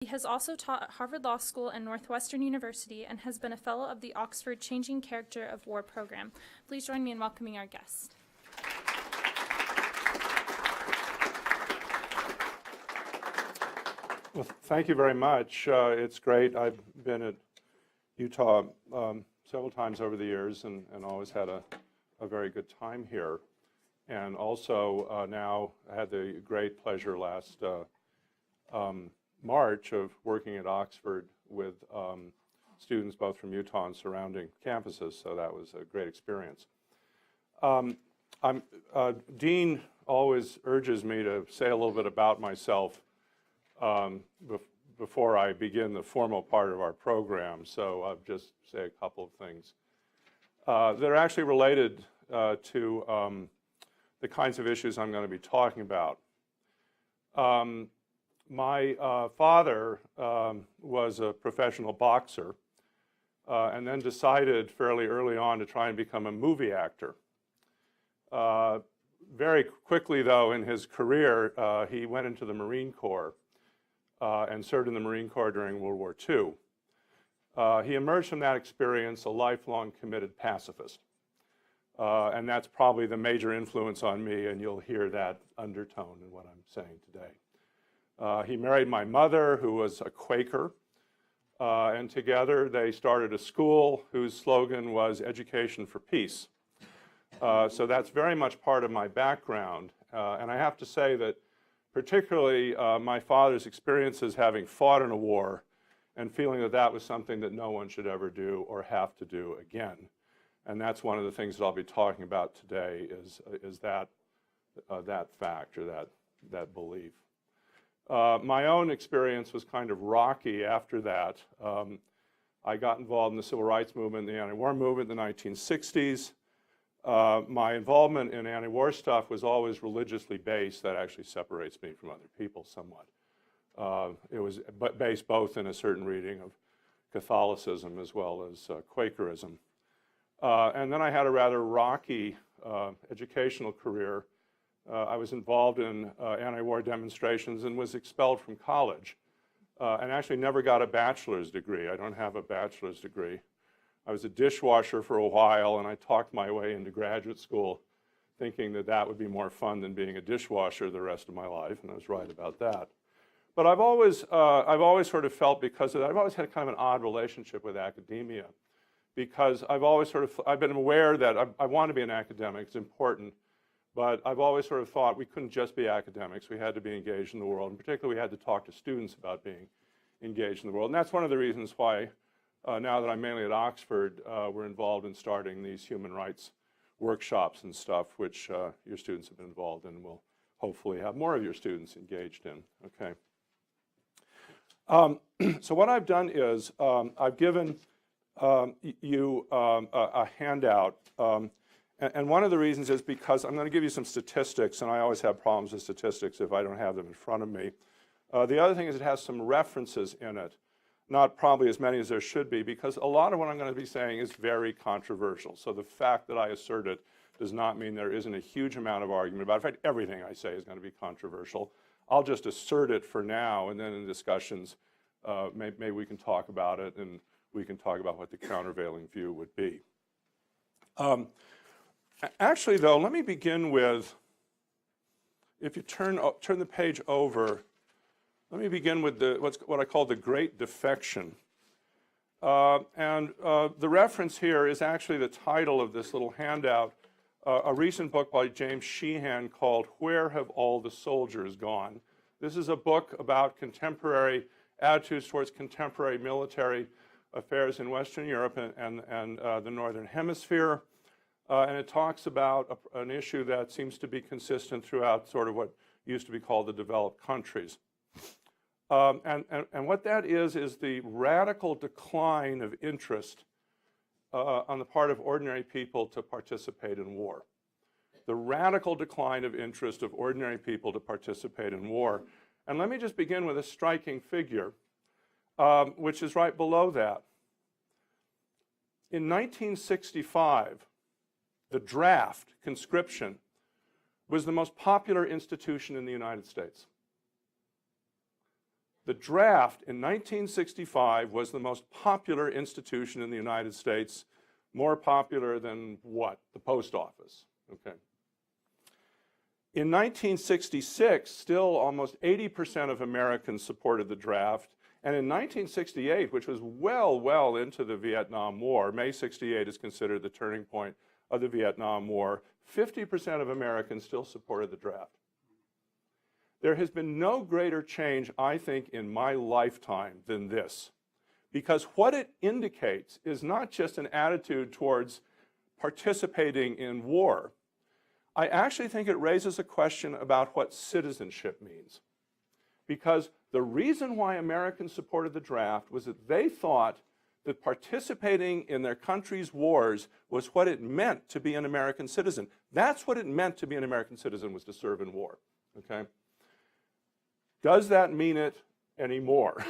He has also taught at Harvard Law School and Northwestern University and has been a fellow of the Oxford Changing Character of War program. Please join me in welcoming our guest. Well, thank you very much. It's great. I've been at Utah several times over the years and always had a very good time here. And also now I had the great pleasure last March of working at Oxford with students both from Utah and surrounding campuses, so that was a great experience. Dean always urges me to say a little bit about myself before I begin the formal part of our program, so I'll just say a couple of things that are actually related to the kinds of issues I'm going to be talking about. My father was a professional boxer and then decided fairly early on to try and become a movie actor. Very quickly, though, in his career, he went into the Marine Corps and served in the Marine Corps during World War II. He emerged from that experience a lifelong committed pacifist. And that's probably the major influence on me, and you'll hear that undertone in what I'm saying today. He married my mother, who was a Quaker, and together they started a school whose slogan was Education for Peace. So that's very much part of my background. And I have to say that particularly my father's experiences having fought in a war and feeling that that was something that no one should ever do or have to do again. And that's one of the things that I'll be talking about today is that fact or that belief. My own experience was kind of rocky after that. I got involved in the civil rights movement, the anti-war movement in the 1960s. My involvement in anti-war stuff was always religiously based. That actually separates me from other people somewhat. It was based both in a certain reading of Catholicism as well as Quakerism. And then I had a rather rocky educational career. I was involved in anti-war demonstrations and was expelled from college and actually never got a bachelor's degree. I don't have a bachelor's degree. I was a dishwasher for a while, and I talked my way into graduate school thinking that that would be more fun than being a dishwasher the rest of my life, and I was right about that. But I've always sort of felt, because of that, I've always had kind of an odd relationship with academia, because I've been aware that I want to be an academic, it's important, but I've always sort of thought we couldn't just be academics, we had to be engaged in the world, and particularly we had to talk to students about being engaged in the world. And that's one of the reasons why, now that I'm mainly at Oxford, we're involved in starting these human rights workshops and stuff, which your students have been involved in and will hopefully have more of your students engaged in. Okay. So what I've done is I've given you a handout. And one of the reasons is because I'm going to give you some statistics, and I always have problems with statistics if I don't have them in front of me. The other thing is it has some references in it, not probably as many as there should be, because a lot of what I'm going to be saying is very controversial. So the fact that I assert it does not mean there isn't a huge amount of argument about it. In fact, everything I say is going to be controversial. I'll just assert it for now, and then in discussions, maybe we can talk about it, and we can talk about what the countervailing view would be. Actually, though, let me begin with, if you turn the page over, let me begin with what I call the Great Defection. The reference here is actually the title of this little handout, a recent book by James Sheehan called Where Have All the Soldiers Gone? This is a book about contemporary attitudes towards contemporary military affairs in Western Europe and the Northern Hemisphere. And it talks about an issue that seems to be consistent throughout sort of what used to be called the developed countries. And what that is the radical decline of interest on the part of ordinary people to participate in war. The radical decline of interest of ordinary people to participate in war. And let me just begin with a striking figure, which is right below that. In 1965, the draft, conscription, was the most popular institution in the United States. The draft in 1965 was the most popular institution in the United States, more popular than what? The post office. Okay. In 1966, still almost 80% of Americans supported the draft. And in 1968, which was well into the Vietnam War, May 68 is considered the turning point of the Vietnam War, 50% of Americans still supported the draft. There has been no greater change, I think, in my lifetime than this. Because what it indicates is not just an attitude towards participating in war. I actually think it raises a question about what citizenship means. Because the reason why Americans supported the draft was that they thought that participating in their country's wars was what it meant to be an American citizen. That's what it meant to be an American citizen, was to serve in war. Okay? Does that mean it anymore?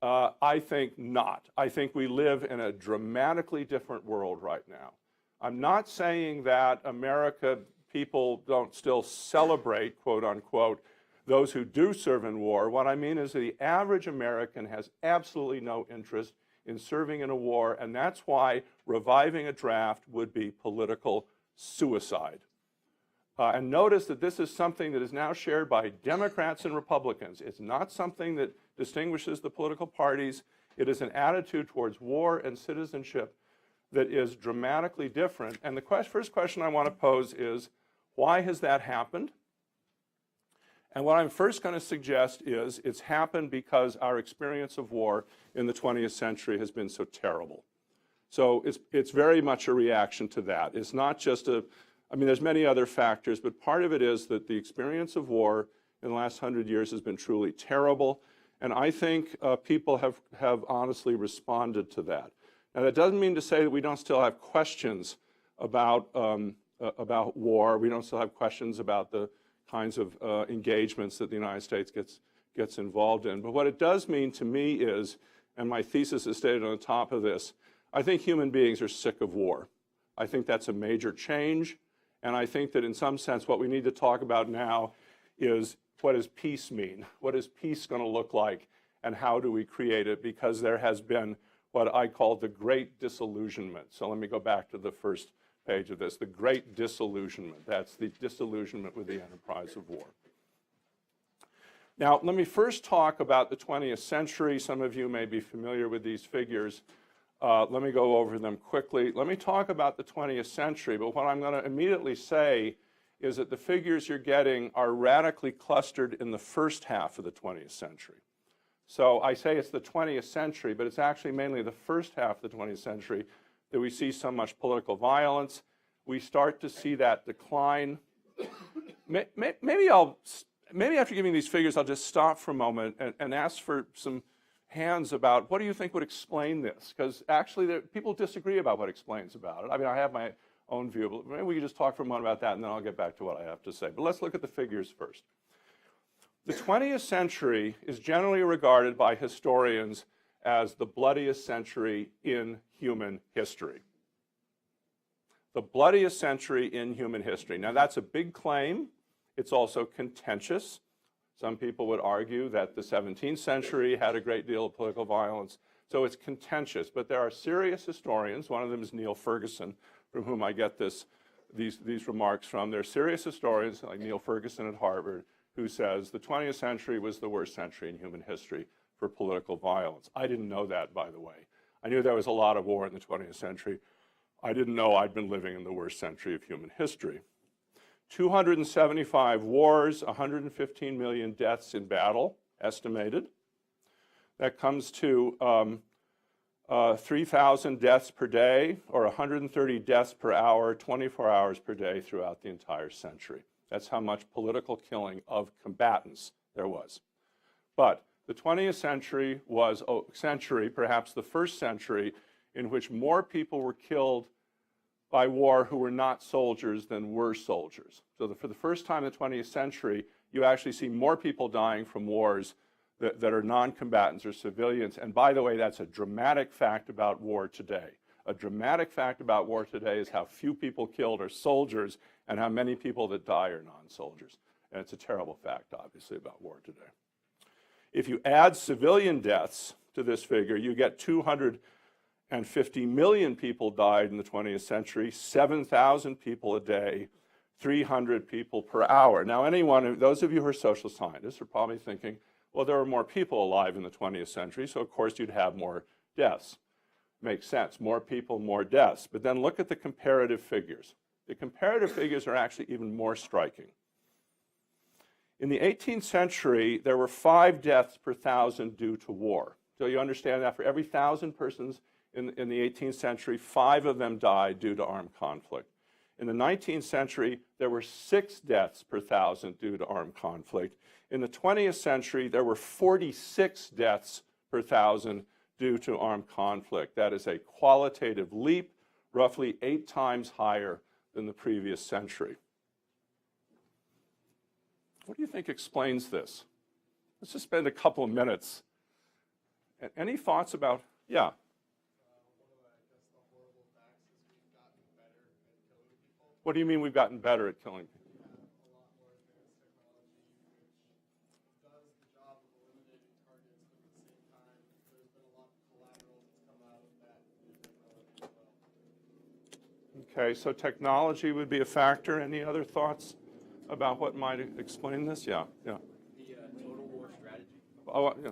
I think not. I think we live in a dramatically different world right now. I'm not saying that America people don't still celebrate, quote unquote, those who do serve in war. What I mean is the average American has absolutely no interest in serving in a war, and that's why reviving a draft would be political suicide. And notice that this is something that is now shared by Democrats and Republicans. It's not something that distinguishes the political parties. It is an attitude towards war and citizenship that is dramatically different. And the first question I want to pose is, why has that happened? And what I'm first going to suggest is it's happened because our experience of war in the 20th century has been so terrible. So it's very much a reaction to that. It's not just I mean, there's many other factors, but part of it is that the experience of war in the last 100 years has been truly terrible. And I think people have honestly responded to that. Now, that doesn't mean to say that we don't still have questions about war. We don't still have questions about the kinds of engagements that the United States gets involved in. But what it does mean to me is, and my thesis is stated on the top of this, I think human beings are sick of war. I think that's a major change. And I think that in some sense what we need to talk about now is, what does peace mean? What is peace going to look like? And how do we create it? Because there has been what I call the great disillusionment. So let me go back to the first page of this, the great disillusionment. That's the disillusionment with the enterprise of war. Now, let me first talk about the 20th century. Some of you may be familiar with these figures. Let me go over them quickly. Let me talk about the 20th century, but what I'm going to immediately say is that the figures you're getting are radically clustered in the first half of the 20th century. So I say it's the 20th century, but it's actually mainly the first half of the 20th century that we see so much political violence. We start to see that decline. Maybe after giving these figures, I'll just stop for a moment and ask for some hands about what do you think would explain this? Because actually people disagree about what explains about it. I mean, I have my own view, but maybe we can just talk for a moment about that and then I'll get back to what I have to say. But let's look at the figures first. The 20th century is generally regarded by historians as the bloodiest century in human history. The bloodiest century in human history. Now that's a big claim. It's also contentious. Some people would argue that the 17th century had a great deal of political violence. So it's contentious, but there are serious historians. One of them is Neil Ferguson, from whom I get these remarks from. There are serious historians like Neil Ferguson at Harvard who says the 20th century was the worst century in human history for political violence. I didn't know that, by the way. I knew there was a lot of war in the 20th century. I didn't know I'd been living in the worst century of human history. 275 wars, 115 million deaths in battle, estimated. That comes to 3,000 deaths per day, or 130 deaths per hour, 24 hours per day throughout the entire century. That's how much political killing of combatants there was. But the 20th century was a century, perhaps the first century, in which more people were killed by war who were not soldiers than were soldiers. So for the first time in the 20th century, you actually see more people dying from wars that are non-combatants or civilians. And by the way, that's a dramatic fact about war today. A dramatic fact about war today is how few people killed are soldiers and how many people that die are non-soldiers. And it's a terrible fact, obviously, about war today. If you add civilian deaths to this figure, you get 250 million people died in the 20th century, 7,000 people a day, 300 people per hour. Now, those of you who are social scientists are probably thinking, well, there were more people alive in the 20th century, so of course you'd have more deaths. Makes sense, more people, more deaths. But then look at the comparative figures. The comparative figures are actually even more striking. In the 18th century, there were 5 deaths per 1,000 due to war. So you understand that for every 1,000 persons in the 18th century, 5 of them died due to armed conflict. In the 19th century, there were 6 deaths per 1,000 due to armed conflict. In the 20th century, there were 46 deaths per 1,000 due to armed conflict. That is a qualitative leap, roughly 8 times higher than the previous century. What do you think explains this? Let's just spend a couple of minutes. Any thoughts about, yeah? What do you mean we've gotten better at killing people? Okay, so technology would be a factor. Any other thoughts about what might explain this? Yeah. The total war strategy. Oh, yeah.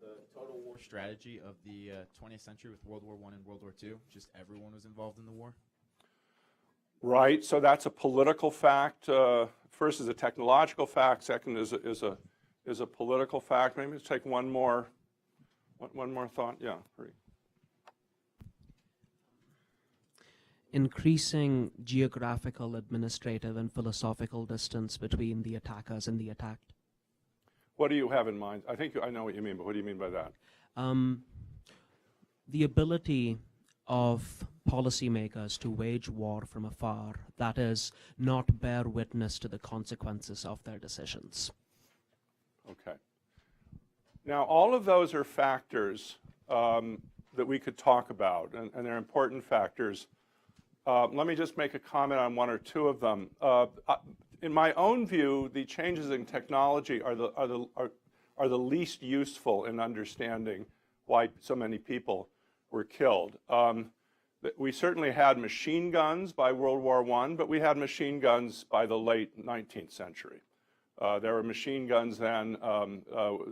The total war strategy of the 20th century with World War I and World War II, just everyone was involved in the war. Right, so that's a political fact. First is a technological fact. Second is a political fact. Maybe let's take one more thought. Yeah, hurry. Increasing geographical, administrative, and philosophical distance between the attackers and the attacked. What do you have in mind? I think I know what you mean, but what do you mean by that? The ability of policymakers to wage war from afar, that is, not bear witness to the consequences of their decisions. Okay. Now, all of those are factors that we could talk about, and they're important factors. Let me just make a comment on 1 or 2 of them. In my own view, the changes in technology are the least useful in understanding why so many people were killed. We certainly had machine guns by World War I, but we had machine guns by the late 19th century. There were machine guns then,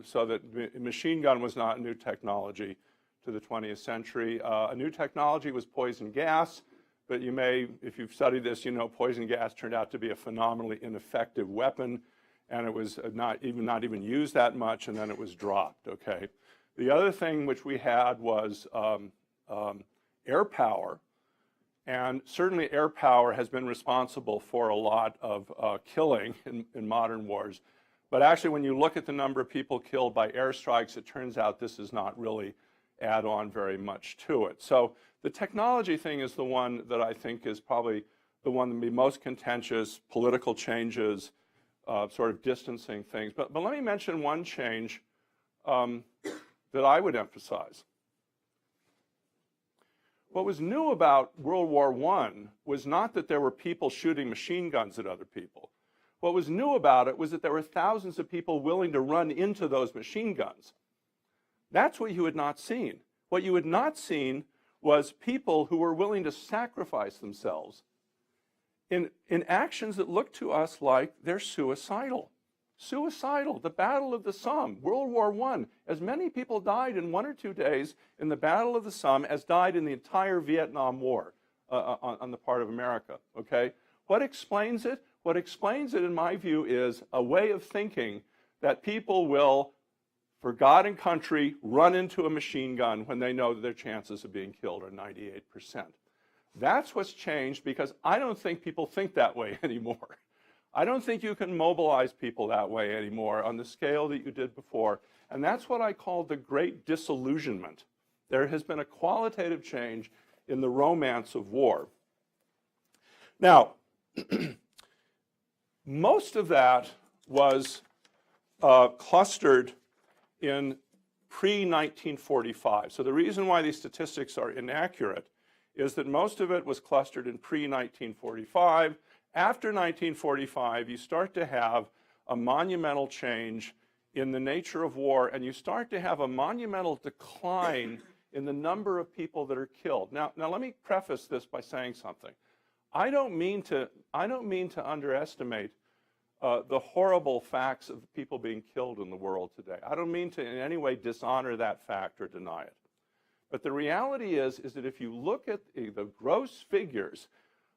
so that machine gun was not a new technology to the 20th century. A new technology was poison gas, but you may, if you've studied this, you know poison gas turned out to be a phenomenally ineffective weapon, and it was not even used that much, and then it was dropped, okay? The other thing which we had was air power, and certainly air power has been responsible for a lot of killing in modern wars. But actually, when you look at the number of people killed by airstrikes, it turns out this does not really add on very much to it. So the technology thing is the one that I think is probably the one that would be most contentious, political changes, sort of distancing things. But let me mention one change that I would emphasize. What was new about World War I was not that there were people shooting machine guns at other people. What was new about it was that there were thousands of people willing to run into those machine guns. That's what you had not seen. What you had not seen was people who were willing to sacrifice themselves in actions that looked to us like they're suicidal. Suicidal, the Battle of the Somme, World War I. As many people died in 1 or 2 days in the Battle of the Somme as died in the entire Vietnam War on the part of America, okay? What explains it? What explains it, in my view, is a way of thinking that people will, for God and country, run into a machine gun when they know that their chances of being killed are 98%. That's what's changed, because I don't think people think that way anymore. I don't think you can mobilize people that way anymore on the scale that you did before. And that's what I call the great disillusionment. There has been a qualitative change in the romance of war. Now, most of that was clustered in pre-1945. So the reason why these statistics are inaccurate is that most of it was clustered in pre-1945, After 1945, you start to have a monumental change in the nature of war, and you start to have a monumental decline in the number of people that are killed. Now let me preface this by saying something. I don't mean to underestimate the horrible facts of people being killed in the world today. I don't mean to in any way dishonor that fact or deny it. But the reality is that if you look at the gross figures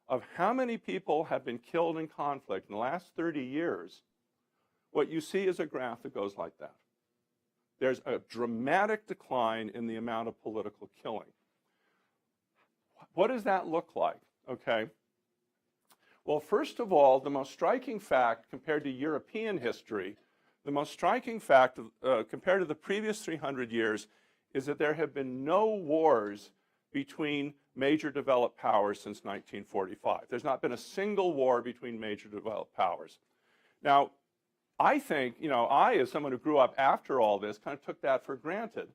of how many people have been killed in conflict in the last 30 years, what you see is a graph that goes like that. There's a dramatic decline in the amount of political killing. What does that look like? Okay. Well, first of all, the most striking fact compared to European history, the most striking fact compared to the previous 300 years is that there have been no wars between major developed powers since 1945. There's not been a single war between major developed powers. Now, I think, I, as someone who grew up after all this, kind of took that for granted.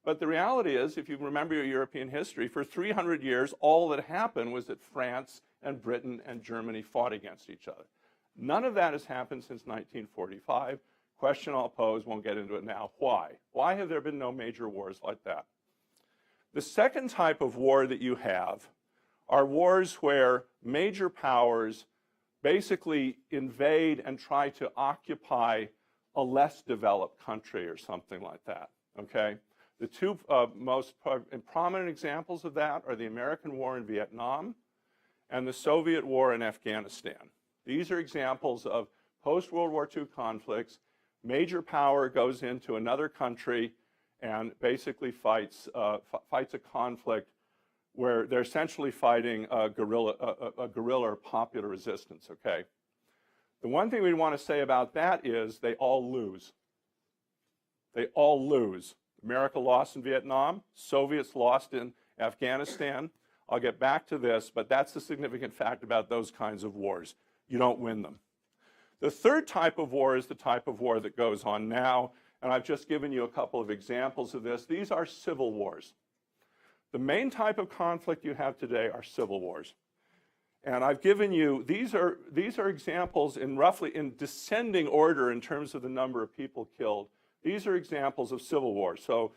But the reality is, if you remember your European history, for 300 years, all that happened was that France and Britain and Germany fought against each other. None of that has happened since 1945. Question I'll pose, won't get into it now, why? Why have there been no major wars like that? The second type of war that you have are wars where major powers basically invade and try to occupy a less developed country or something like that, okay? The two most prominent examples of that are the American war in Vietnam and the Soviet war in Afghanistan. These are examples of post-World War II conflicts. Major power goes into another country and basically fights a conflict where they're essentially fighting a guerrilla or popular resistance, okay? The one thing we want to say about that is they all lose. They all lose. America lost in Vietnam, Soviets lost in Afghanistan. I'll get back to this, but that's the significant fact about those kinds of wars. You don't win them. The third type of war is the type of war that goes on now, and I've just given you a couple of examples of this. These are civil wars. The main type of conflict you have today are civil wars. And I've given you, these are examples in descending order in terms of the number of people killed. These are examples of civil wars. So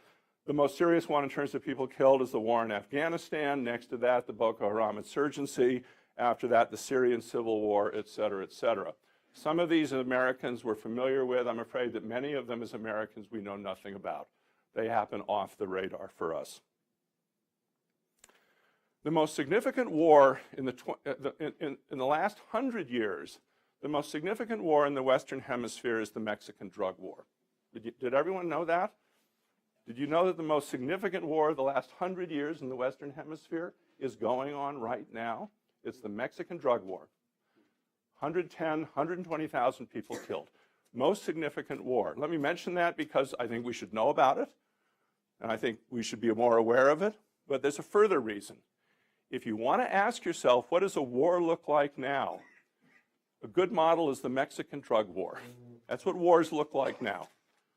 the most serious one in terms of people killed is the war in Afghanistan. Next to that, the Boko Haram insurgency. After that, the Syrian civil war, et cetera, et cetera. Some of these Americans we're familiar with. I'm afraid that many of them as Americans we know nothing about. They happen off the radar for us. The most significant war in the last 100 years, the most significant war in the Western Hemisphere is the Mexican drug war. Did everyone know that? Did you know that the most significant war of the last 100 years in the Western Hemisphere is going on right now? It's the Mexican drug war. 120,000 people killed. Most significant war. Let me mention that because I think we should know about it, and I think we should be more aware of it. But there's a further reason. If you want to ask yourself, what does a war look like now? A good model is the Mexican drug war. That's what wars look like now.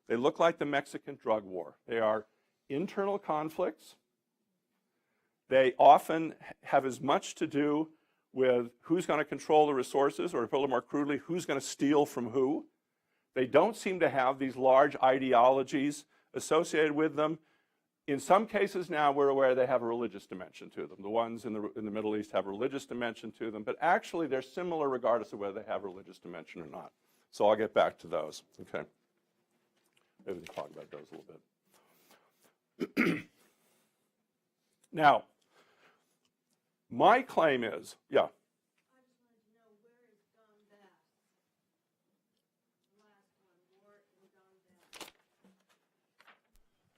They look like the Mexican drug war. They are internal conflicts. They often have as much to do with who's going to control the resources, or to put a little more crudely, who's going to steal from who. They don't seem to have these large ideologies associated with them. In some cases now, we're aware they have a religious dimension to them. The ones in the Middle East have a religious dimension to them, but actually they're similar regardless of whether they have a religious dimension or not. So I'll get back to those, okay? Maybe we can talk about those a little bit. Now, my claim is, yeah. I just wanted to know, where is Donbass? The last one, war in Donbass.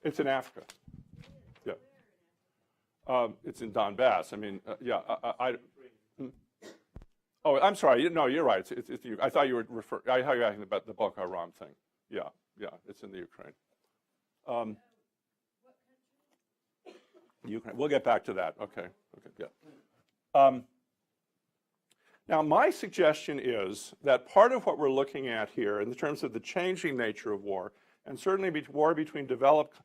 It's in Africa. Yeah. It's in Donbass. I mean, yeah. Oh, I'm sorry. No, you're right. It's I thought you were referring. I thought you were asking about the Boko Haram thing. Yeah, yeah. It's in the Ukraine. What country? Ukraine. We'll get back to that. Okay. Okay. Yeah. Now, my suggestion is that part of what we're looking at here, in terms of the changing nature of war, and certainly war between developed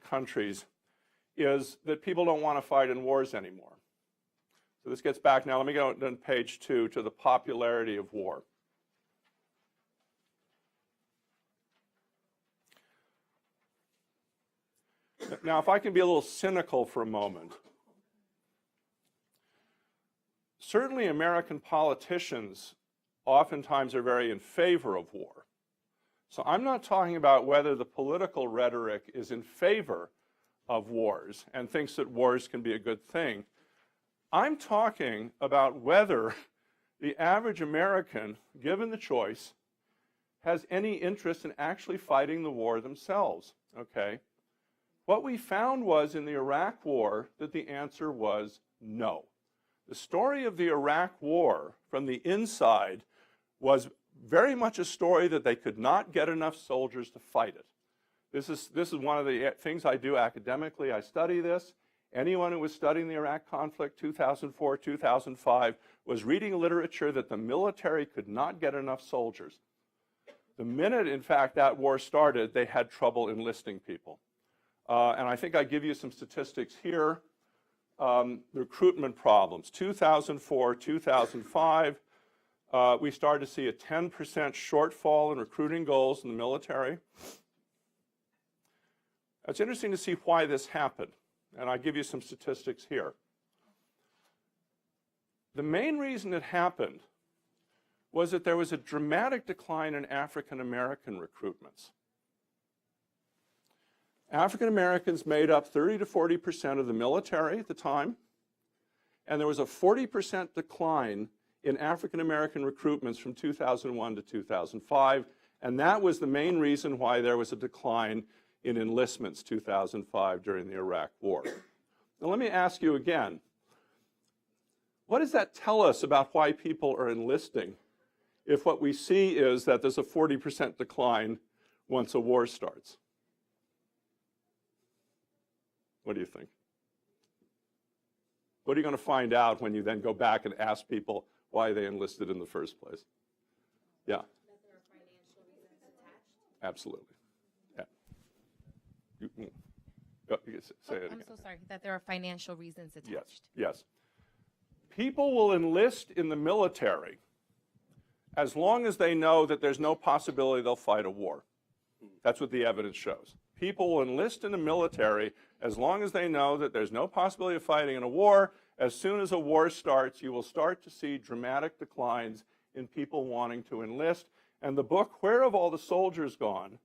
countries, is that people don't want to fight in wars anymore. So this gets back now, let me go on page 2 to the popularity of war. Now, if I can be a little cynical for a moment, certainly American politicians oftentimes are very in favor of war. So I'm not talking about whether the political rhetoric is in favor of wars and thinks that wars can be a good thing. I'm talking about whether the average American, given the choice, has any interest in actually fighting the war themselves, okay? What we found was in the Iraq War that the answer was no. The story of the Iraq War from the inside was very much a story that they could not get enough soldiers to fight it. This is one of the things I do academically. I study this. Anyone who was studying the Iraq conflict 2004, 2005 was reading literature that the military could not get enough soldiers. The minute, in fact, that war started, they had trouble enlisting people. And I think I give you some statistics here. Recruitment problems. 2004, 2005, we started to see a 10% shortfall in recruiting goals in the military. It's interesting to see why this happened, and I give you some statistics here. The main reason it happened was that there was a dramatic decline in African American recruitments. African Americans made up 30 to 40% of the military at the time, and there was a 40% decline in African American recruitments from 2001 to 2005, and that was the main reason why there was a decline in enlistments 2005 during the Iraq War. Now let me ask you again, what does that tell us about why people are enlisting if what we see is that there's a 40% decline once a war starts? What do you think? What are you going to find out when you then go back and ask people why they enlisted in the first place? Yeah. That there are financial reasons attached? Absolutely. Yeah. You can say it again. I'm so sorry. That there are financial reasons attached. Yes, yes. People will enlist in the military as long as they know that there's no possibility they'll fight a war. That's what the evidence shows. People will enlist in the military as long as they know that there's no possibility of fighting in a war. As soon as a war starts, you will start to see dramatic declines in people wanting to enlist. And the book, Where Have All the Soldiers Gone?,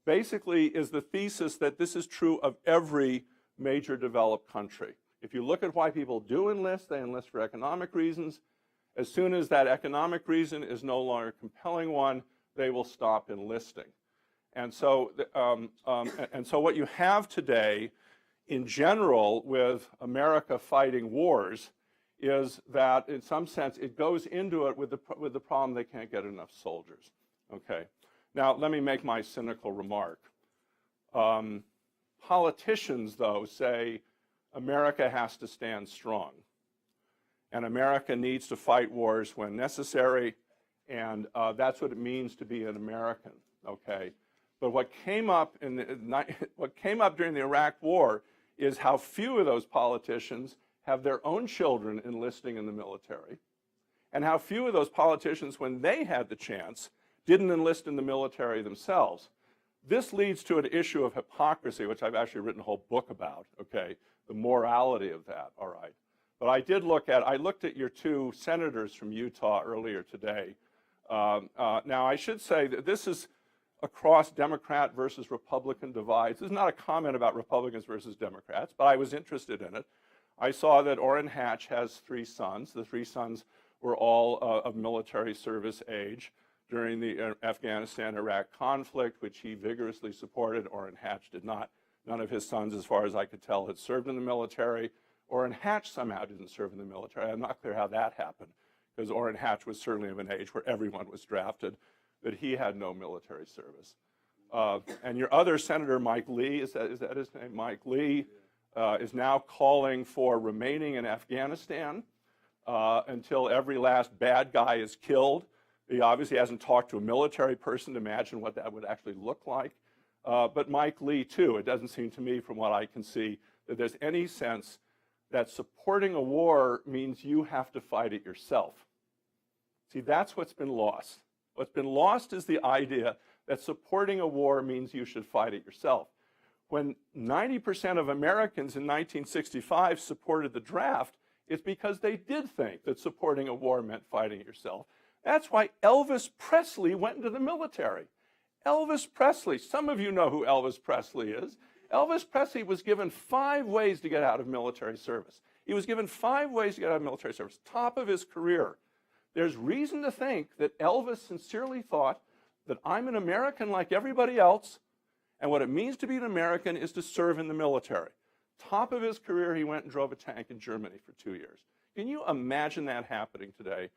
basically is the thesis that this is true of every major developed country. If you look at why people do enlist, they enlist for economic reasons. As soon as that economic reason is no longer a compelling one, they will stop enlisting. And so what you have today, in general, with America fighting wars, is that, in some sense, it goes into it with the problem they can't get enough soldiers. Okay. Now, let me make my cynical remark. Politicians, though, say America has to stand strong, and America needs to fight wars when necessary, and that's what it means to be an American. Okay. But what came up during the Iraq War is how few of those politicians have their own children enlisting in the military, and how few of those politicians, when they had the chance, didn't enlist in the military themselves. This leads to an issue of hypocrisy, which I've actually written a whole book about, okay, the morality of that, all right. But I looked at your two senators from Utah earlier today. Now, I should say that this is across Democrat versus Republican divides. This is not a comment about Republicans versus Democrats, but I was interested in it. I saw that Orrin Hatch has 3 sons. The 3 sons were all of military service age during the Afghanistan-Iraq conflict, which he vigorously supported. Orrin Hatch did not. None of his sons, as far as I could tell, had served in the military. Orrin Hatch somehow didn't serve in the military. I'm not clear how that happened, because Orrin Hatch was certainly of an age where everyone was drafted, but he had no military service. And your other senator, Mike Lee, is that his name? Mike Lee is now calling for remaining in Afghanistan until every last bad guy is killed. He obviously hasn't talked to a military person to imagine what that would actually look like. But Mike Lee, too, it doesn't seem to me, from what I can see, that there's any sense that supporting a war means you have to fight it yourself. See, that's what's been lost. What's been lost is the idea that supporting a war means you should fight it yourself. When 90% of Americans in 1965 supported the draft, it's because they did think that supporting a war meant fighting it yourself. That's why Elvis Presley went into the military. Elvis Presley, some of you know who Elvis Presley is. Elvis Presley was given 5 ways to get out of military service. He was given 5 ways to get out of military service, top of his career. There's reason to think that Elvis sincerely thought that I'm an American like everybody else, and what it means to be an American is to serve in the military. Top of his career, he went and drove a tank in Germany for 2 years. Can you imagine that happening today?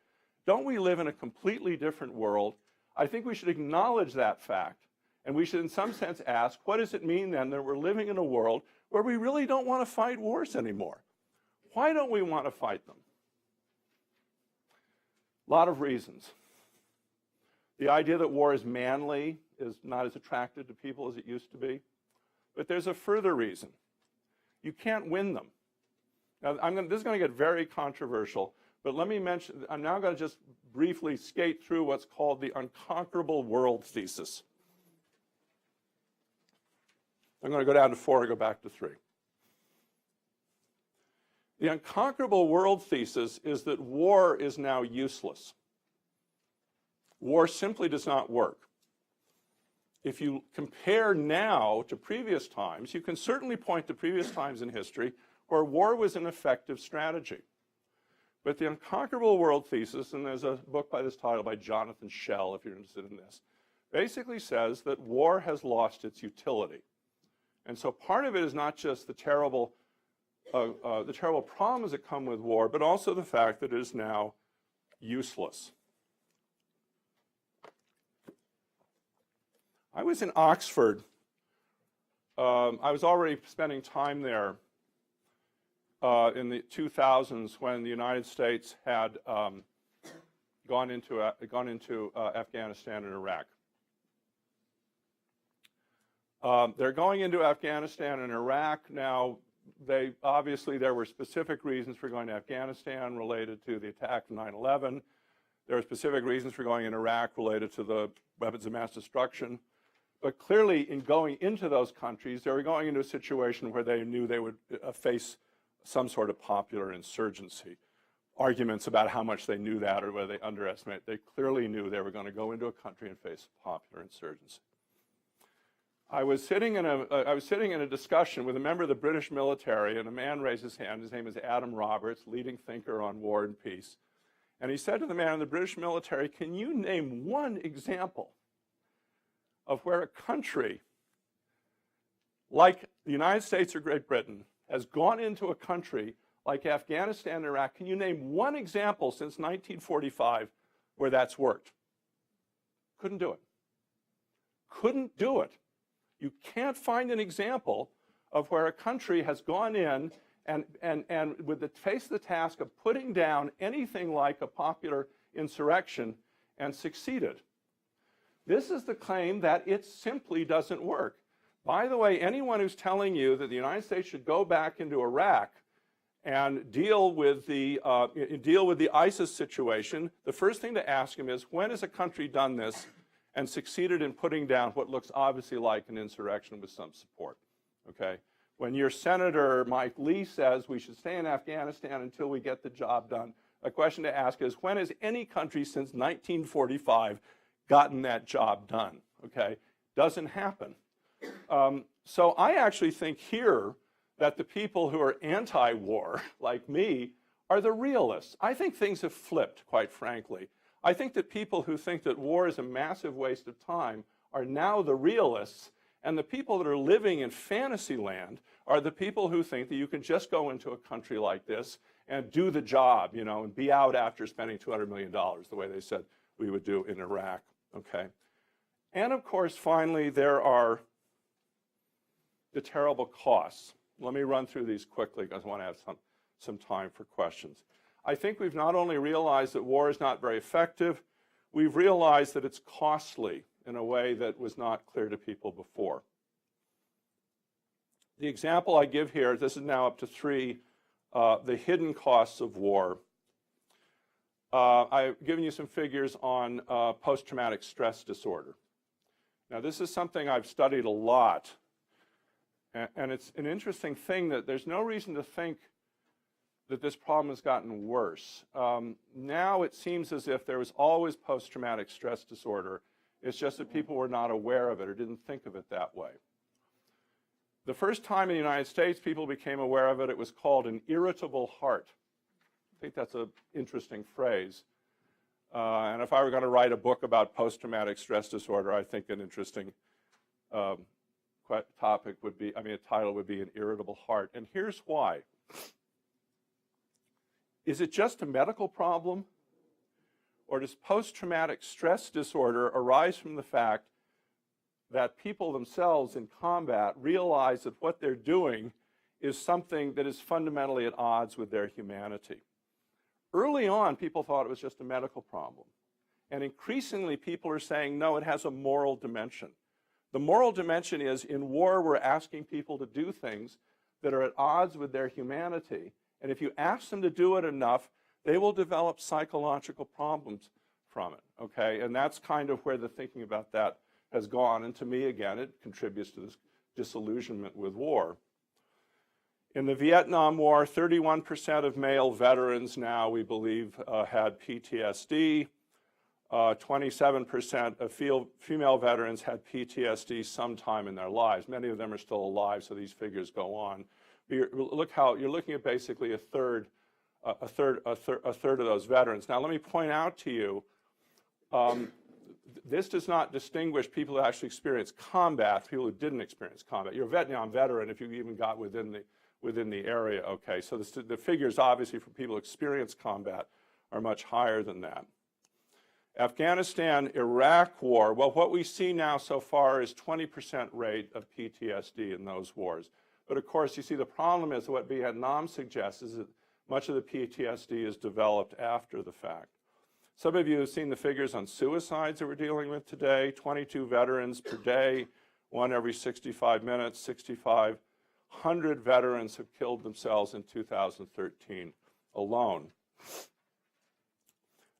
Don't we live in a completely different world? I think we should acknowledge that fact, and we should in some sense ask, what does it mean then that we're living in a world where we really don't want to fight wars anymore? Why don't we want to fight them? A lot of reasons. The idea that war is manly is not as attractive to people as it used to be. But there's a further reason. You can't win them. Now, this is going to get very controversial, but let me mention, I'm now going to just briefly skate through what's called the unconquerable world thesis. I'm going to go down to 4 and go back to 3. The unconquerable world thesis is that war is now useless. War simply does not work. If you compare now to previous times, you can certainly point to previous times in history where war was an effective strategy. But the unconquerable world thesis, and there's a book by this title by Jonathan Schell, if you're interested in this, basically says that war has lost its utility. And so part of it is not just the terrible problems that come with war, but also the fact that it is now useless. I was in Oxford. I was already spending time there in the 2000s when the United States had gone into Afghanistan and Iraq. They're going into Afghanistan and Iraq now. Obviously there were specific reasons for going to Afghanistan related to the attack of 9/11. There were specific reasons for going in Iraq related to the weapons of mass destruction. But clearly, in going into those countries, they were going into a situation where they knew they would face some sort of popular insurgency. Arguments about how much they knew that or whether they underestimated. They clearly knew they were going to go into a country and face popular insurgency. I was sitting in a discussion with a member of the British military, and a man raised his hand. His name is Adam Roberts, leading thinker on war and peace. And he said to the man in the British military, "Can you name one example of where a country like the United States or Great Britain has gone into a country like Afghanistan and Iraq? Can you name one example since 1945 where that's worked?" Couldn't do it. Couldn't do it. You can't find an example of where a country has gone in and with the face the task of putting down anything like a popular insurrection and succeeded. This is the claim that it simply doesn't work. By the way, anyone who's telling you that the United States should go back into Iraq and deal with the ISIS situation, the first thing to ask him is, when has a country done this and succeeded in putting down what looks obviously like an insurrection with some support? Okay? When your Senator Mike Lee says we should stay in Afghanistan until we get the job done, a question to ask is, when has any country since 1945 gotten that job done? Okay? Doesn't happen. So I actually think here that the people who are anti-war, like me, are the realists. I think things have flipped, quite frankly. I think that people who think that war is a massive waste of time are now the realists, and the people that are living in fantasy land are the people who think that you can just go into a country like this and do the job, you know, and be out after spending $200 million, the way they said we would do in Iraq, okay? And of course, finally, there are the terrible costs. Let me run through these quickly because I want to have some time for questions. I think we've not only realized that war is not very effective, we've realized that it's costly in a way that was not clear to people before. The example I give here, this is now up to 3 the hidden costs of war. I've given you some figures on post-traumatic stress disorder. Now, this is something I've studied a lot, and it's an interesting thing that there's no reason to think that this problem has gotten worse. Now it seems as if there was always post-traumatic stress disorder. It's just that people were not aware of it or didn't think of it that way. The first time in the United States people became aware of it, it was called an irritable heart. I think that's an interesting phrase. And if I were going to write a book about post-traumatic stress disorder, I think an interesting topic would be, a title would be an irritable heart. And here's why. Is it just a medical problem? Or does post-traumatic stress disorder arise from the fact that people themselves in combat realize that what they're doing is something that is fundamentally at odds with their humanity? Early on, people thought it was just a medical problem. And increasingly, people are saying, no, it has a moral dimension. The moral dimension is, in war, we're asking people to do things that are at odds with their humanity. And if you ask them to do it enough, they will develop psychological problems from it, okay? And that's kind of where the thinking about that has gone. And to me, again, it contributes to this disillusionment with war. In the Vietnam War, 31% of male veterans now, we believe, had PTSD. 27% of female veterans had PTSD sometime in their lives. Many of them are still alive, so these figures go on. Look how you're looking at basically a third of those veterans. Now, let me point out to you, this does not distinguish people who actually experienced combat, people who didn't experience combat. You're a Vietnam veteran if you even got within the area, okay? So the figures, obviously, for people who experience combat are much higher than that. Afghanistan, Iraq war, well, what we see now so far is 20% rate of PTSD in those wars. But of course, you see, the problem is what Vietnam suggests is that much of the PTSD is developed after the fact. Some of you have seen the figures on suicides that we're dealing with today. 22 veterans per day, one every 65 minutes, 6,500 veterans have killed themselves in 2013 alone.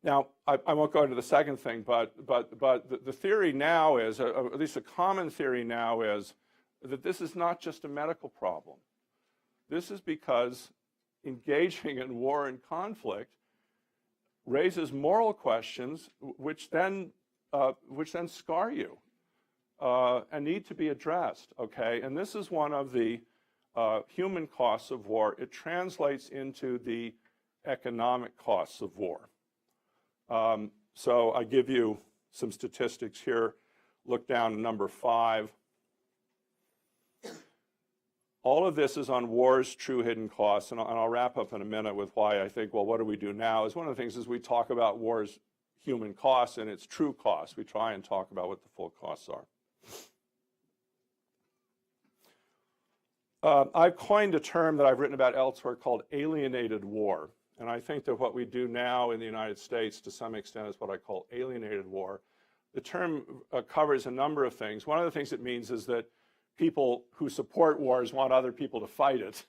Now, I won't go into the second thing, but the theory now is, at least a common theory now is, that this is not just a medical problem. This is because engaging in war and conflict raises moral questions which then scar you and need to be addressed, okay? And this is one of the human costs of war. It translates into the economic costs of war. So I give you some statistics here. Look down to number 5. All of this is on war's true hidden costs, and I'll wrap up in a minute with why I think, well, what do we do now? Is one of the things is we talk about war's human costs and its true costs. We try and talk about what the full costs are. I've coined a term that I've written about elsewhere called alienated war. And I think that what we do now in the United States, to some extent, is what I call alienated war. The term covers a number of things. One of the things it means is that people who support wars want other people to fight it.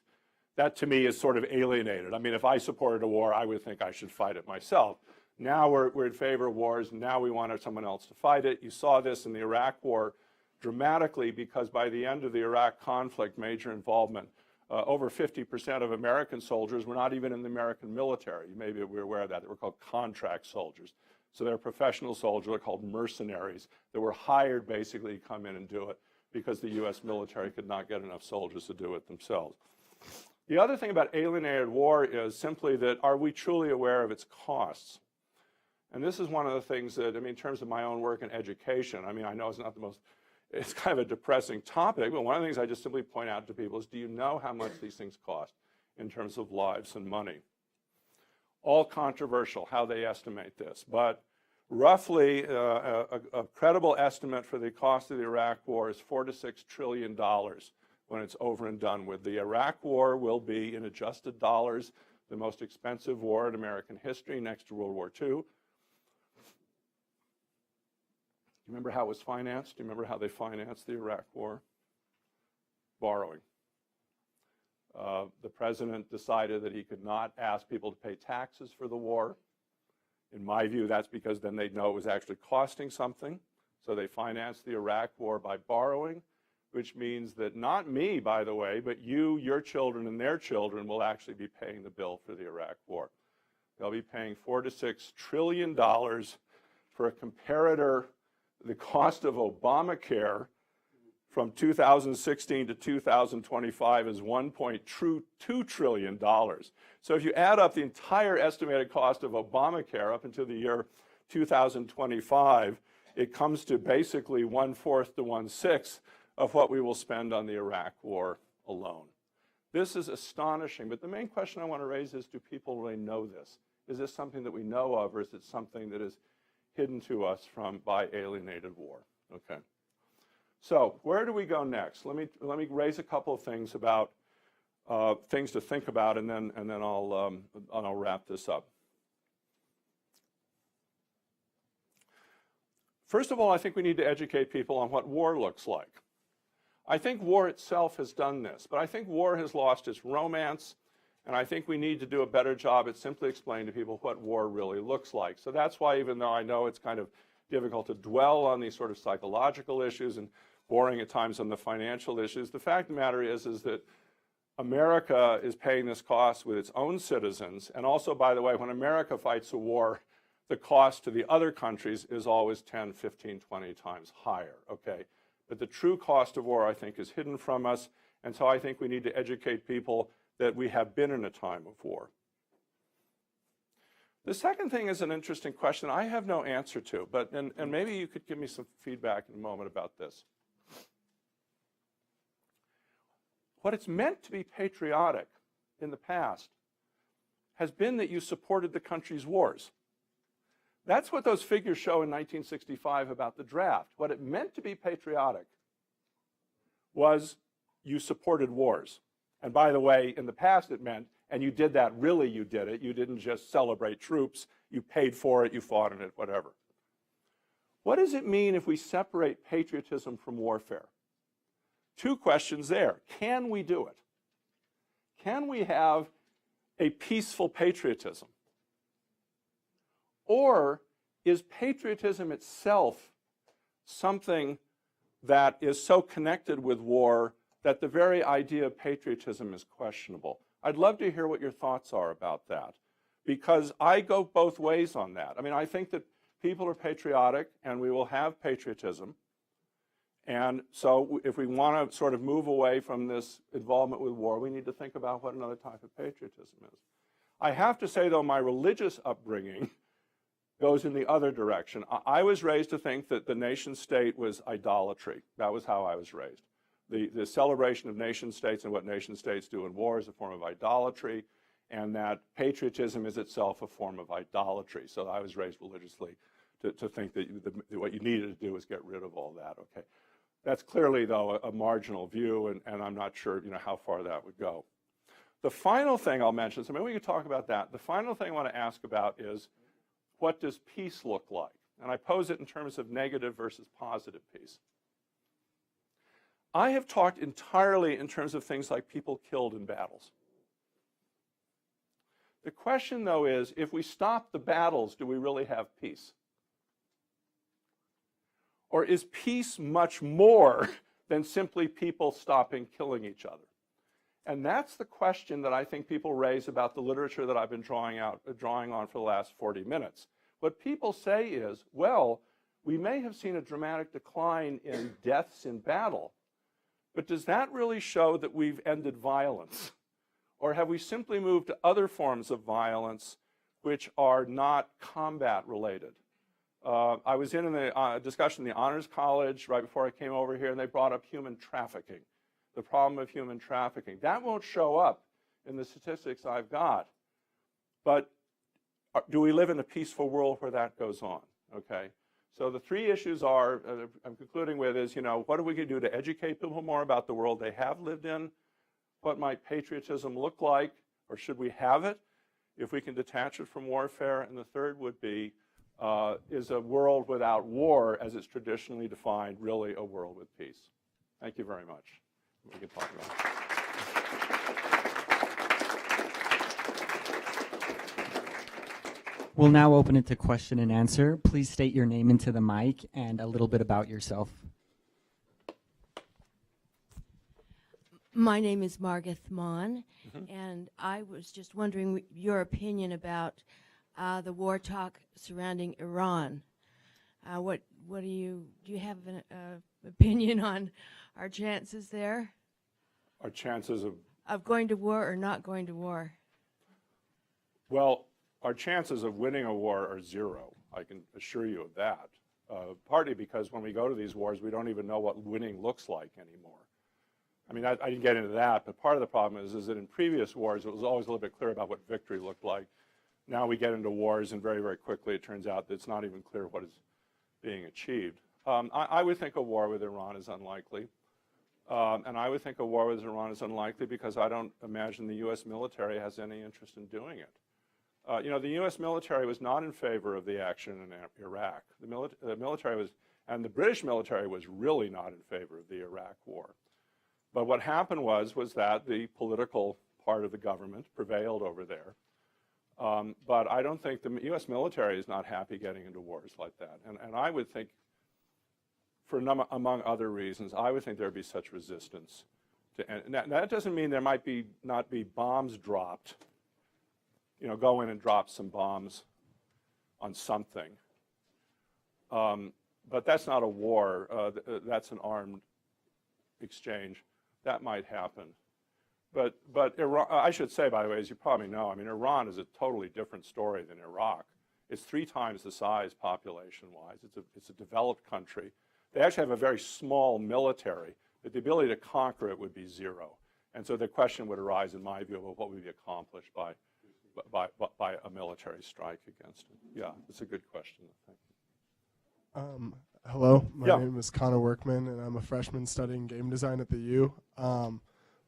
That, to me, is sort of alienated. I mean, if I supported a war, I would think I should fight it myself. Now we're in favor of wars. Now we want someone else to fight it. You saw this in the Iraq War dramatically, because by the end of the Iraq conflict, major involvement, over 50% of American soldiers were not even in the American military. Maybe we're aware of that. They were called contract soldiers. So they're professional soldiers. They're called mercenaries that were hired basically to come in and do it because the U.S. military could not get enough soldiers to do it themselves. The other thing about alienated war is simply that, are we truly aware of its costs? And this is one of the things that, I mean, in terms of my own work in education, I mean, I know it's not the most, it's kind of a depressing topic, but one of the things I just simply point out to people is, do you know how much these things cost in terms of lives and money? All controversial how they estimate this, but roughly a credible estimate for the cost of the Iraq War is $4 to $6 trillion when it's over and done with. The Iraq War will be, in adjusted dollars, the most expensive war in American history next to World War II. Do you remember how it was financed? Do you remember how they financed the Iraq War? Borrowing. The president decided that he could not ask people to pay taxes for the war. In my view, that's because then they'd know it was actually costing something. So they financed the Iraq war by borrowing, which means that not me, by the way, but you, your children, and their children will actually be paying the bill for the Iraq war. They'll be paying $4 to $6 trillion for a comparator. The cost of Obamacare from 2016 to 2025 is $1.2 trillion. So if you add up the entire estimated cost of Obamacare up until the year 2025, it comes to basically 1/4 to 1/6 of what we will spend on the Iraq war alone. This is astonishing, but the main question I want to raise is, do people really know this? Is this something that we know of, or is it something that is hidden to us by alienated war? Okay. So where do we go next? Let me raise a couple of things about things to think about, and then I'll wrap this up. First of all, I think we need to educate people on what war looks like. I think war itself has done this, but I think war has lost its romance, and I think we need to do a better job at simply explaining to people what war really looks like. So that's why, even though I know it's kind of difficult to dwell on these sort of psychological issues and boring at times on the financial issues, the fact of the matter is that America is paying this cost with its own citizens. And also, by the way, when America fights a war, the cost to the other countries is always 10, 15, 20 times higher, okay? But the true cost of war, I think, is hidden from us, and so I think we need to educate people that we have been in a time of war. The second thing is an interesting question I have no answer to, and maybe you could give me some feedback in a moment about this. What it's meant to be patriotic in the past has been that you supported the country's wars. That's what those figures show in 1965 about the draft. What it meant to be patriotic was you supported wars. And by the way, in the past it meant, and you did that, really you did it. You didn't just celebrate troops. You paid for it, you fought in it, whatever. What does it mean if we separate patriotism from warfare? Two questions there. Can we do it? Can we have a peaceful patriotism? Or is patriotism itself something that is so connected with war that the very idea of patriotism is questionable? I'd love to hear what your thoughts are about that, because I go both ways on that. I mean, I think that people are patriotic and we will have patriotism. And so if we want to sort of move away from this involvement with war, we need to think about what another type of patriotism is. I have to say, though, my religious upbringing goes in the other direction. I was raised to think that the nation state was idolatry. That was how I was raised. The celebration of nation states and what nation states do in war is a form of idolatry, and that patriotism is itself a form of idolatry. So I was raised religiously to think that what you needed to do was get rid of all that. Okay, that's clearly, though, a marginal view, and I'm not sure how far that would go. The final thing I'll mention, so maybe we could talk about that. The final thing I want to ask about is, what does peace look like? And I pose it in terms of negative versus positive peace. I have talked entirely in terms of things like people killed in battles. The question, though, is, if we stop the battles, do we really have peace? Or is peace much more than simply people stopping killing each other? And that's the question that I think people raise about the literature that I've been drawing on for the last 40 minutes. What people say is, well, we may have seen a dramatic decline in deaths in battle, but does that really show that we've ended violence? Or have we simply moved to other forms of violence which are not combat related? I was in the discussion in the Honors College right before I came over here, and they brought up human trafficking, the problem of human trafficking. That won't show up in the statistics I've got. But do we live in a peaceful world where that goes on? Okay. So the three issues are, I'm concluding with, is, what are we going to do to educate people more about the world they have lived in? What might patriotism look like, or should we have it if we can detach it from warfare? And the third would be, is a world without war, as it's traditionally defined, really a world with peace? Thank you very much. We can talk about it. We'll now open it to question and answer. Please state your name into the mic and a little bit about yourself. My name is Margaret Mon, and I was just wondering your opinion about the war talk surrounding Iran. What do you have an opinion on our chances there Our chances of going to war or not going to war? well, our chances of winning a war are zero. I can assure you of that. Partly because when we go to these wars, we don't even know what winning looks like anymore. I mean, I didn't get into that, but part of the problem is that in previous wars, it was always a little bit clear about what victory looked like. Now we get into wars, and very, very quickly it turns out that it's not even clear what is being achieved. I would think a war with Iran is unlikely. And I would think a war with Iran is unlikely because I don't imagine the U.S. military has any interest in doing it. You know, the U.S. military was not in favor of the action in Iraq. The military was, and the British military was really not in favor of the Iraq war. But what happened was that the political part of the government prevailed over there. But I don't think the U.S. military is not happy getting into wars like that. And I would think, among other reasons, I would think there would be such resistance. And that doesn't mean there might not be bombs dropped. You know, go in and drop some bombs on something. But that's not a war. That's an armed exchange. That might happen. But Iran, I should say, by the way, as you probably know, I mean, Iran is a totally different story than Iraq. It's 3 times the size population-wise. It's a developed country. They actually have a very small military, but the ability to conquer it would be zero. And so the question would arise, in my view, of what would be accomplished by a military strike against it. Yeah, it's a good question. Thank you. Hello, my Yeah. name is Connor Workman, and I'm a freshman studying game design at the U.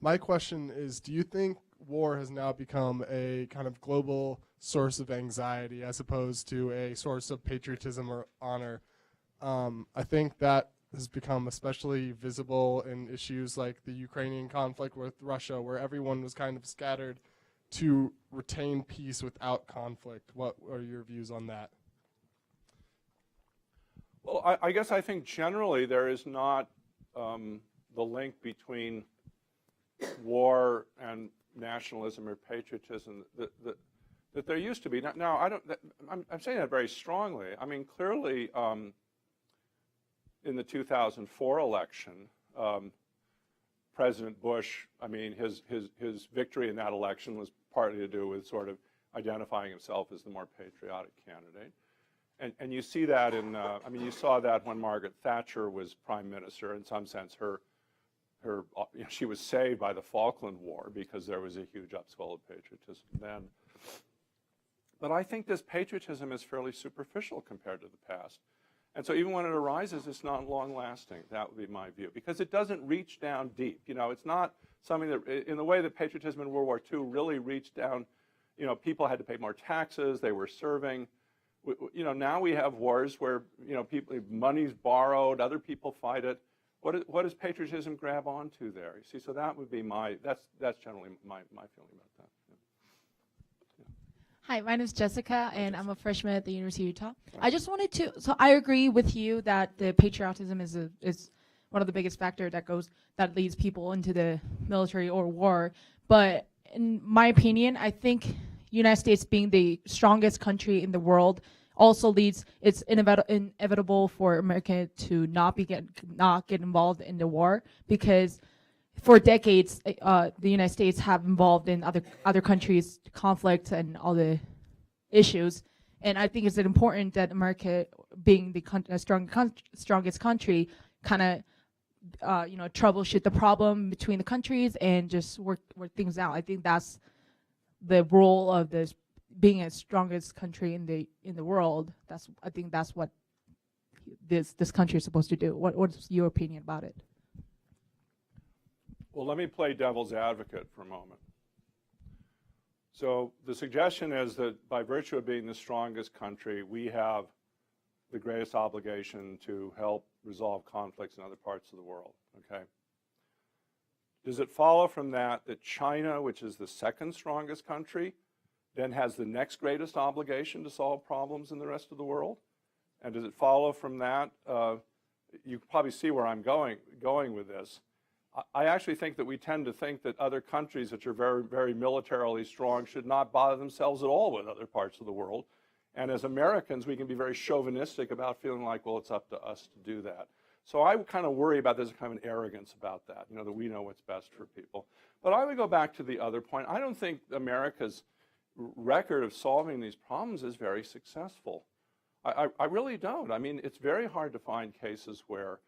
My question is, do you think war has now become a kind of global source of anxiety as opposed to a source of patriotism or honor? I think that has become especially visible in issues like the Ukrainian conflict with Russia, where everyone was kind of scattered to retain peace without conflict. What are your views on that? Well, I guess I think generally there is not the link between war and nationalism or patriotism that there used to be. Now I'm saying that very strongly. I mean, clearly in the 2004 election, President Bush, I mean, his victory in that election was partly to do with sort of identifying himself as the more patriotic candidate. And you see that in, I mean, you saw that when Margaret Thatcher was prime minister. In some sense, she was saved by the Falkland War because there was a huge upswell of patriotism then. But I think this patriotism is fairly superficial compared to the past. And so even when it arises, it's not long-lasting. That would be my view, because it doesn't reach down deep. You know, it's not something that, in the way that patriotism in World War II really reached down, you know, people had to pay more taxes, they were serving. You know, now we have wars where, you know, money's borrowed, other people fight it. What does patriotism grab onto there? You see, so that would be that's generally my feeling about that. Yeah. Hi, my name is Jessica, and I'm a freshman at the University of Utah. I just wanted to, so I agree with you that the patriotism is one of the biggest factors that leads people into the military or war. But in my opinion, I think United States being the strongest country in the world also leads, it's inevitable for America to not get involved in the war, because for decades the United States have involved in other countries' conflicts and all the issues. And I think it's important that America, being the strongest country, kind of troubleshoot the problem between the countries and just work things out. I think that's the role of this being the strongest country in the world. I think that's what this country is supposed to do. What's your opinion about it? Well, let me play devil's advocate for a moment. So the suggestion is that by virtue of being the strongest country, we have the greatest obligation to help resolve conflicts in other parts of the world, okay? Does it follow from that China, which is the second strongest country, then has the next greatest obligation to solve problems in the rest of the world? And does it follow from that? You can probably see where I'm going with this. I actually think that we tend to think that other countries which are very, very militarily strong should not bother themselves at all with other parts of the world. And as Americans, we can be very chauvinistic about feeling like, well, it's up to us to do that. So I kind of worry about there's kind of an arrogance about that, that we know what's best for people. But I would go back to the other point. I don't think America's record of solving these problems is very successful. I really don't. I mean, it's very hard to find cases where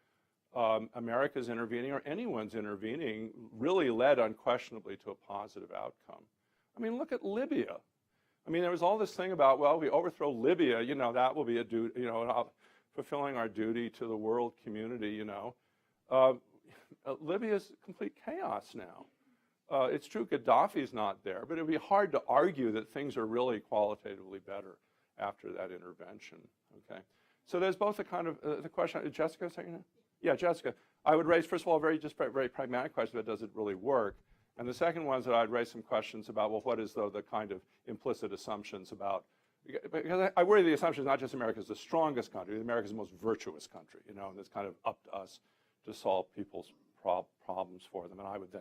America's intervening or anyone's intervening really led unquestionably to a positive outcome. I mean, look at Libya. I mean, there was all this thing about, well, we overthrow Libya, that will be a duty, fulfilling our duty to the world community, Libya's complete chaos now. It's true Gaddafi's not there, but it would be hard to argue that things are really qualitatively better after that intervention, okay? So there's both a kind of, the question, Jessica saying? Yeah, Jessica. I would raise, first of all, very pragmatic question about does it really work? And the second one is that I'd raise some questions about, well, what is, though, the kind of implicit assumptions about, because I worry the assumption is not just America's the strongest country, America's the most virtuous country, and it's kind of up to us to solve people's problems for them. And I would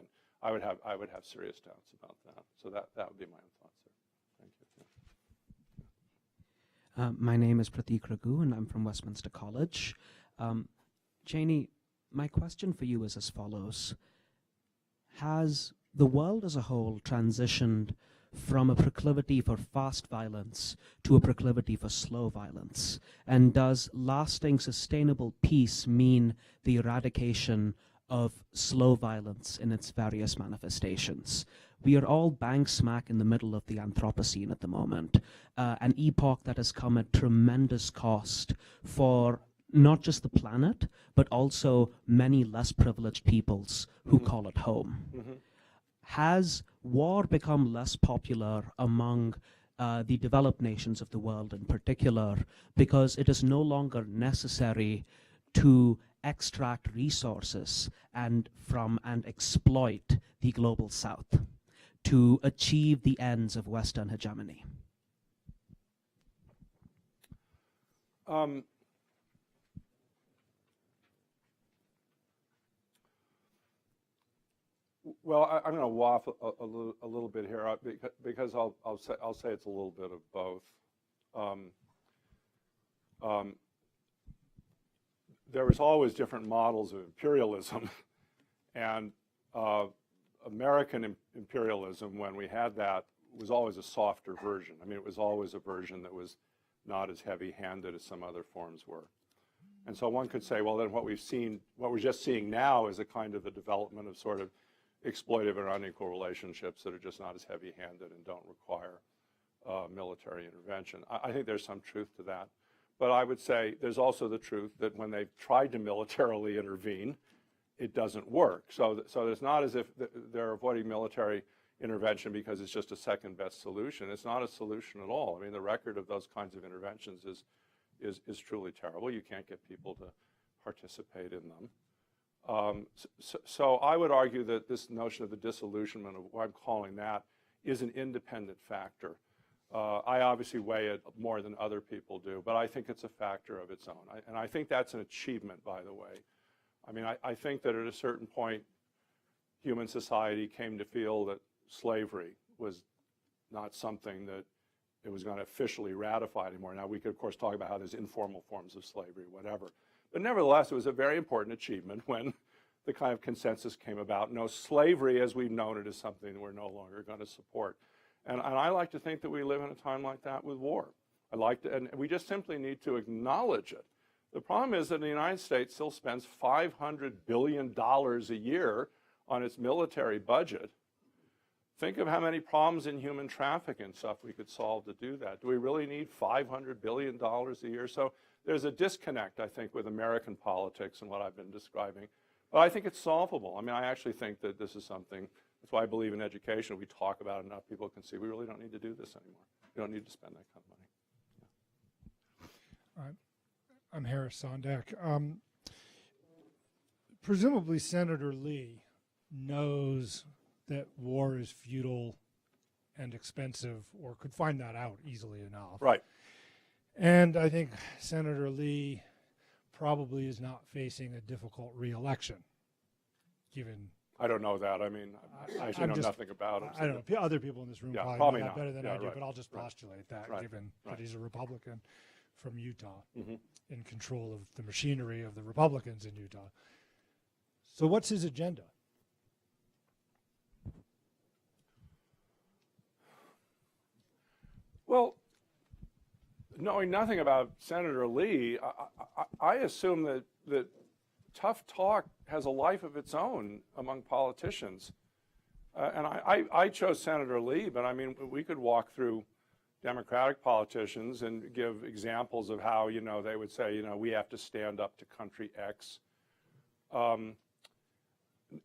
have serious doubts about that. So that would be my own thoughts there. Thank you. My name is Pratik Raghu, and I'm from Westminster College. Cheyney, my question for you is as follows. Has the world as a whole transitioned from a proclivity for fast violence to a proclivity for slow violence? And does lasting, sustainable peace mean the eradication of slow violence in its various manifestations? We are all bang smack in the middle of the Anthropocene at the moment, an epoch that has come at tremendous cost for not just the planet, but also many less privileged peoples who call it home. Has war become less popular among the developed nations of the world in particular because it is no longer necessary to extract resources and exploit the global south to achieve the ends of Western hegemony? Well, I'm going to waffle a little bit here because I'll say it's a little bit of both. There was always different models of imperialism, and American imperialism, when we had that, was always a softer version. I mean, it was always a version that was not as heavy-handed as some other forms were. And so one could say, well, then what we're just seeing now is a kind of a development of sort of exploitive and unequal relationships that are just not as heavy-handed and don't require military intervention. I think there's some truth to that. But I would say there's also the truth that when they've tried to militarily intervene, it doesn't work. So it's not as if they're avoiding military intervention because it's just a second-best solution. It's not a solution at all. I mean, the record of those kinds of interventions is truly terrible. You can't get people to participate in them. So I would argue that this notion of the disillusionment of what I'm calling that is an independent factor. I obviously weigh it more than other people do, but I think it's a factor of its own. And I think that's an achievement, by the way. I mean, I think that at a certain point, human society came to feel that slavery was not something that it was going to officially ratify anymore. Now, we could, of course, talk about how there's informal forms of slavery, whatever. But nevertheless, it was a very important achievement when the kind of consensus came about. No, slavery, as we've known it, is something we're no longer going to support. And I like to think that we live in a time like that with war. And we just simply need to acknowledge it. The problem is that the United States still spends $500 billion a year on its military budget. Think of how many problems in human trafficking and stuff we could solve to do that. Do we really need $500 billion a year? So there's a disconnect, I think, with American politics and what I've been describing. But I think it's solvable. I mean, I actually think that this is something, that's why I believe in education. We talk about it enough, people can see we really don't need to do this anymore. We don't need to spend that kind of money. All right. I'm Harris Sondak. Presumably Senator Lee knows that war is futile and expensive, or could find that out easily enough. Right. And I think Senator Lee probably is not facing a difficult re-election, given. I don't know that. I mean, I actually know nothing about it. I don't know. Other people in this room Yeah, probably know not. that better than Yeah, I do, right. but I'll just Right. postulate that, Right. given Right. that he's a Republican from Utah, Mm-hmm. in control of the machinery of the Republicans in Utah. So what's his agenda? Well, knowing nothing about Senator Lee, I assume that tough talk has a life of its own among politicians. And I chose Senator Lee, but I mean, we could walk through Democratic politicians and give examples of how, you know, they would say, you know, we have to stand up to country X.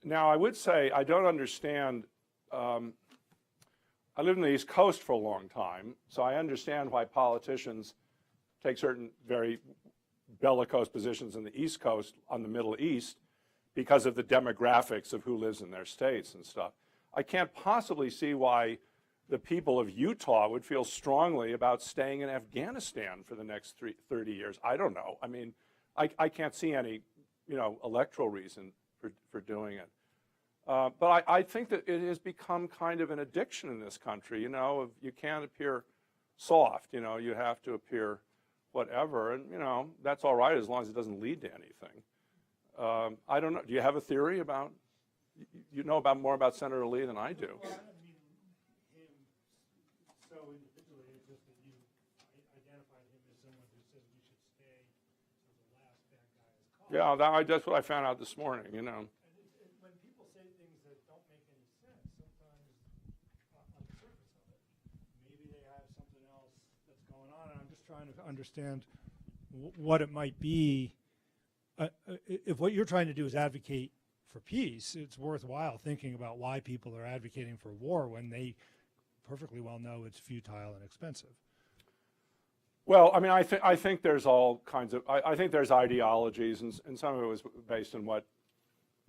Now, I would say I don't understand. I lived in the East Coast for a long time, so I understand why politicians take certain very bellicose positions in the East Coast on the Middle East because of the demographics of who lives in their states and stuff. I can't possibly see why the people of Utah would feel strongly about staying in Afghanistan for the next 30 years. I don't know. I mean, I can't see any, you know, electoral reason for doing it. But I think that it has become kind of an addiction in this country. You know, you can't appear soft. You know, you have to appear whatever, and you know that's all right as long as it doesn't lead to anything. I don't know. Do you have a theory about? You know about more about Senator Lee than I do. Well, I don't mean him so individually. It's just that you identified him as someone who says we should stay until the last bad guy is caught. Yeah, that's what I found out this morning. You know. When people say things that don't make any sense, sometimes on the surface of it, maybe they have something else that's going on. And I'm just trying to understand what it might be. If what you're trying to do is advocate for peace, it's worthwhile thinking about why people are advocating for war when they perfectly well know it's futile and expensive. Well, I mean, I think there's all kinds of, I think there's ideologies, and some of it was based on what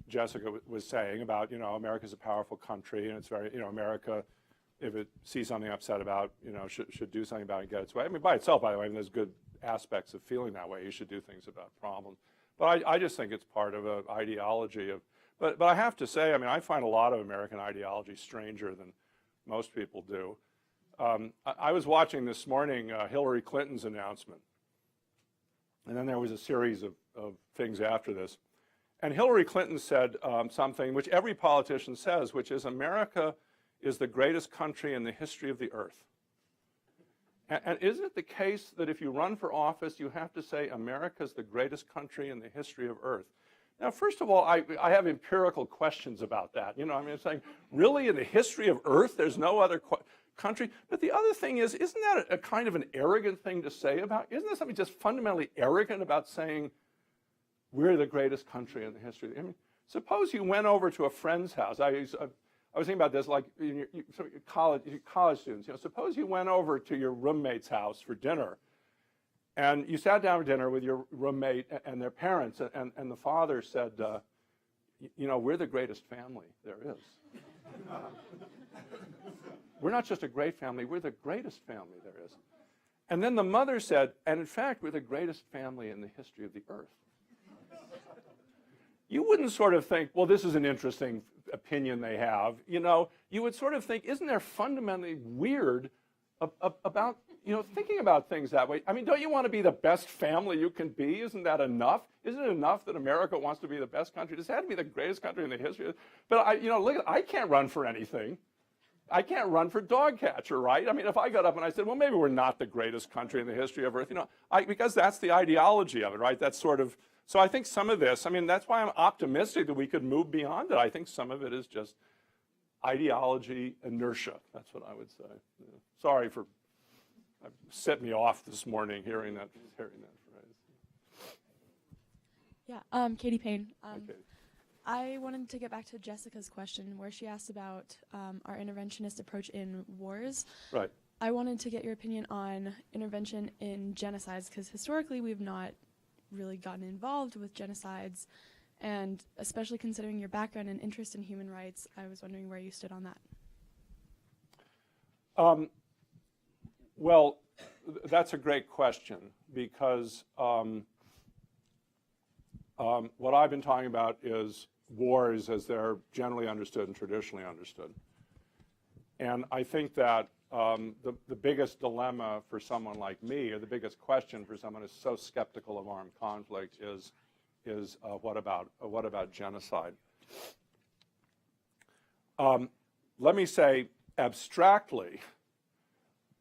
Jessica was saying about, you know, America's a powerful country, and it's very, you know, America, if it sees something upset about, you know, should do something about it and get its way. I mean, by itself, by the way, I mean, there's good aspects of feeling that way. You should do things about problems. But I just think it's part of an ideology of, but I have to say, I mean, I find a lot of American ideology stranger than most people do. I was watching this morning Hillary Clinton's announcement, and then there was a series of things after this. And Hillary Clinton said something which every politician says, which is America is the greatest country in the history of the earth. And isn't it the case that if you run for office, you have to say America's the greatest country in the history of earth? Now, first of all, I have empirical questions about that. You know, I mean, I'm saying, really, in the history of earth, there's no other country? But the other thing is, isn't that a kind of an arrogant thing to say about? Isn't there something just fundamentally arrogant about saying we're the greatest country in the history? I mean, suppose you went over to a friend's house. I was thinking about this, like in your college students. You know, suppose you went over to your roommate's house for dinner, and you sat down for dinner with your roommate and their parents, and the father said, you know, we're the greatest family there is. We're not just a great family, we're the greatest family there is. And then the mother said, and in fact, we're the greatest family in the history of the earth. You wouldn't sort of think, well, this is an interesting opinion they have. You know, you would sort of think, isn't there fundamentally weird about, you know, thinking about things that way? I mean, don't you want to be the best family you can be? Isn't that enough? Isn't it enough that America wants to be the best country? Does it have to be the greatest country in the history? But, you know, look, I can't run for anything. I can't run for dog catcher, right? I mean, if I got up and I said, well, maybe we're not the greatest country in the history of Earth, you know, because that's the ideology of it, right? That's sort of, so I think some of this, I mean, that's why I'm optimistic that we could move beyond it. I think some of it is just ideology inertia. That's what I would say. Yeah. Sorry for, set me off this morning hearing that phrase. Yeah, Katie Payne. Okay. I wanted to get back to Jessica's question where she asked about our interventionist approach in wars. Right. I wanted to get your opinion on intervention in genocides, because historically we've not really gotten involved with genocides, and especially considering your background and interest in human rights, I was wondering where you stood on that. Well, that's a great question, because what I've been talking about is wars as they're generally understood and traditionally understood. And I think that the biggest dilemma for someone like me, or the biggest question for someone who's so skeptical of armed conflict, is what about genocide? Let me say abstractly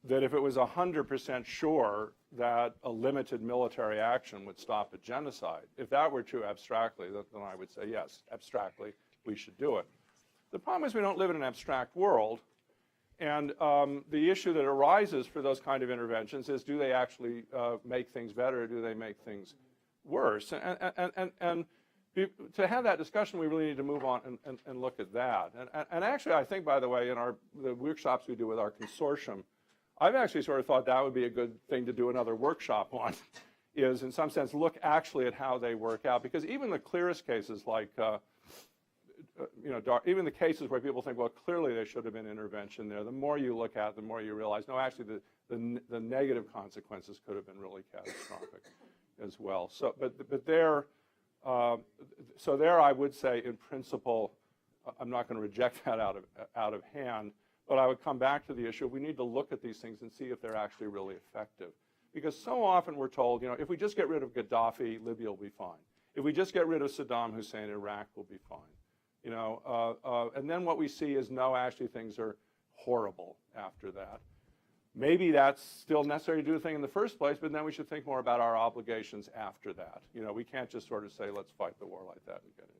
that if it was 100% sure that a limited military action would stop a genocide, if that were true abstractly, then I would say yes, abstractly, we should do it. The problem is we don't live in an abstract world, and the issue that arises for those kind of interventions is, do they actually make things better, or do they make things worse? And to have that discussion, we really need to move on and look at that. And actually, I think, by the way, in the workshops we do with our consortium, I've actually sort of thought that would be a good thing to do another workshop on, is in some sense look actually at how they work out. Because even the clearest cases, like even the cases where people think, well, clearly there should have been intervention there, the more you look at it, the more you realize, no, actually the negative consequences could have been really catastrophic as well. So, but there, so there I would say, in principle, I'm not going to reject that out of hand. But I would come back to the issue, we need to look at these things and see if they're actually really effective. Because so often we're told, if we just get rid of Gaddafi, Libya will be fine. If we just get rid of Saddam Hussein, Iraq will be fine. And then what we see is, no, actually things are horrible after that. Maybe that's still necessary to do the thing in the first place, but then we should think more about our obligations after that. We can't just sort of say, let's fight the war like that and get out.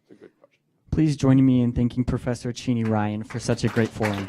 It's a good question. Please join me in thanking Professor Cheyney Ryan for such a great forum.